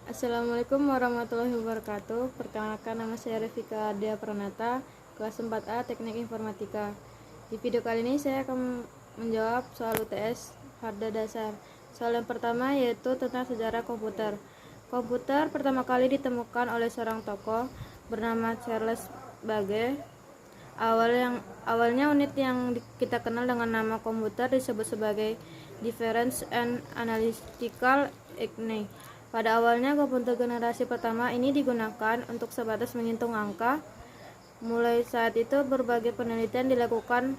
Assalamualaikum warahmatullahi wabarakatuh. Perkenalkan, nama saya Revika Dea Pranata, kelas 4A Teknik Informatika. Di video kali ini saya akan menjawab soal UTS Hardware Dasar. Soal yang pertama yaitu tentang sejarah komputer. Komputer pertama kali ditemukan oleh seorang tokoh bernama Charles Babbage. Awalnya unit yang kita kenal dengan nama komputer disebut sebagai Difference and Analytical Unit. Pada awalnya komputer generasi pertama ini digunakan untuk sebatas menghitung angka. Mulai saat itu berbagai penelitian dilakukan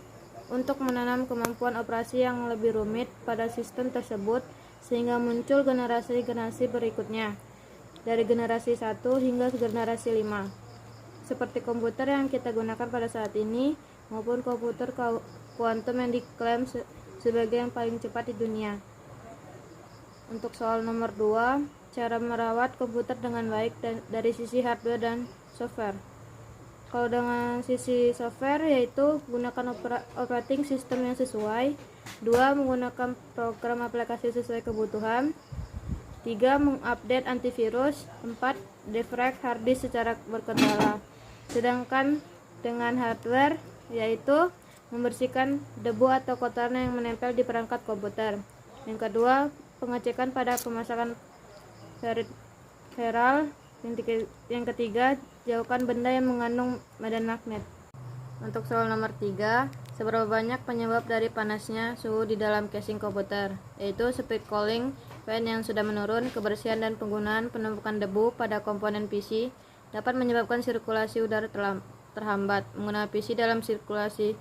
untuk menanam kemampuan operasi yang lebih rumit pada sistem tersebut sehingga muncul generasi-generasi berikutnya dari generasi 1 hingga generasi 5. Seperti komputer yang kita gunakan pada saat ini maupun komputer kuantum yang diklaim sebagai yang paling cepat di dunia. Untuk soal nomor 2, cara merawat komputer dengan baik dari sisi hardware dan software. Kalau dengan sisi software yaitu gunakan operating system yang sesuai, 2. Menggunakan program aplikasi sesuai kebutuhan, 3. Mengupdate antivirus, 4. Defrag hard disk secara berkendala. Sedangkan dengan hardware yaitu membersihkan debu atau kotoran yang menempel di perangkat komputer. Yang kedua, pengecekan pada pemasangan peripheral. Yang ketiga, jauhkan benda yang mengandung medan magnet. Untuk soal nomor 3, seberapa banyak penyebab dari panasnya suhu di dalam casing komputer, yaitu speed cooling fan yang sudah menurun, kebersihan dan penggunaan penumpukan debu pada komponen PC dapat menyebabkan sirkulasi udara terhambat. Menggunakan PC dalam sirkulasi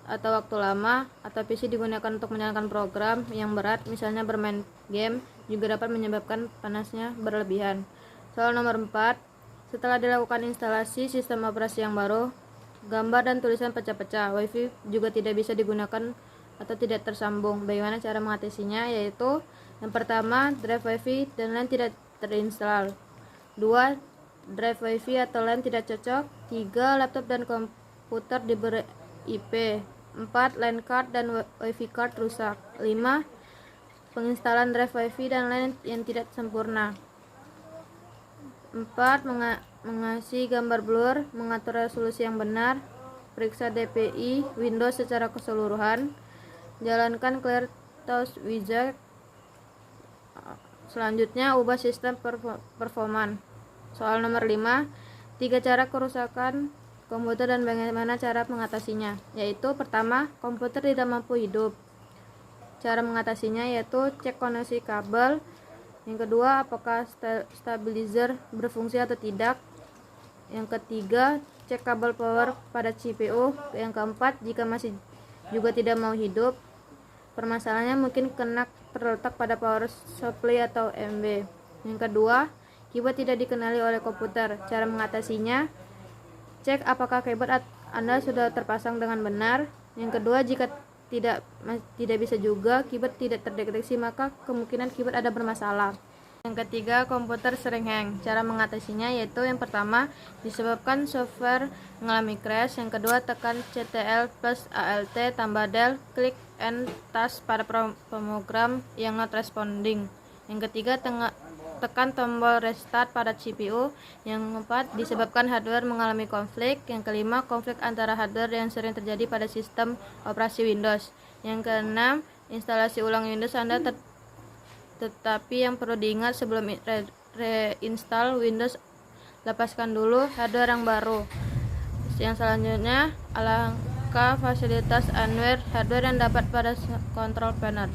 atau waktu lama, atau PC digunakan untuk menjalankan program yang berat, misalnya bermain game, juga dapat menyebabkan panasnya berlebihan. Soal nomor 4, setelah dilakukan instalasi sistem operasi yang baru, gambar dan tulisan pecah-pecah. WiFi juga tidak bisa digunakan atau tidak tersambung. Bagaimana cara mengatasinya? Yaitu yang pertama, drive WiFi dan LAN tidak terinstall. 2. Drive WiFi atau LAN tidak cocok. 3. Laptop dan komputer diberi IP. 4. LAN card dan WiFi card rusak. 5. Penginstalan drive WiFi dan LAN yang tidak sempurna. 4. Mengasih gambar blur, mengatur resolusi yang benar, periksa DPI Windows secara keseluruhan, jalankan ClearTouch Wizard. Selanjutnya, ubah sistem performance. Soal nomor 5, 3 cara kerusakan komputer dan bagaimana cara mengatasinya. Yaitu pertama, komputer tidak mampu hidup. Cara mengatasinya yaitu cek koneksi kabel. Yang kedua, apakah stabilizer berfungsi atau tidak. Yang ketiga, cek kabel power pada CPU. Yang keempat, jika masih juga tidak mau hidup, permasalahannya mungkin kena terletak pada power supply atau MB. Yang kedua, keyboard tidak dikenali oleh komputer. Cara mengatasinya, cek apakah keyboard Anda sudah terpasang dengan benar. Yang kedua, jika tidak bisa juga, keyboard tidak terdeteksi, maka kemungkinan keyboard ada bermasalah. Yang ketiga, komputer sering hang. Cara mengatasinya yaitu yang pertama, disebabkan software mengalami crash. Yang kedua, tekan CTRL plus ALT tambah del, klik and task pada program yang not responding. Yang ketiga, tekan tombol restart pada CPU. Yang keempat, disebabkan hardware mengalami konflik. Yang kelima, konflik antara hardware yang sering terjadi pada sistem operasi Windows. Yang keenam, instalasi ulang Windows Anda tetapi yang perlu diingat sebelum reinstall Windows, lepaskan dulu hardware yang baru. Yang selanjutnya, alangkah fasilitas hardware yang dapat pada control panel.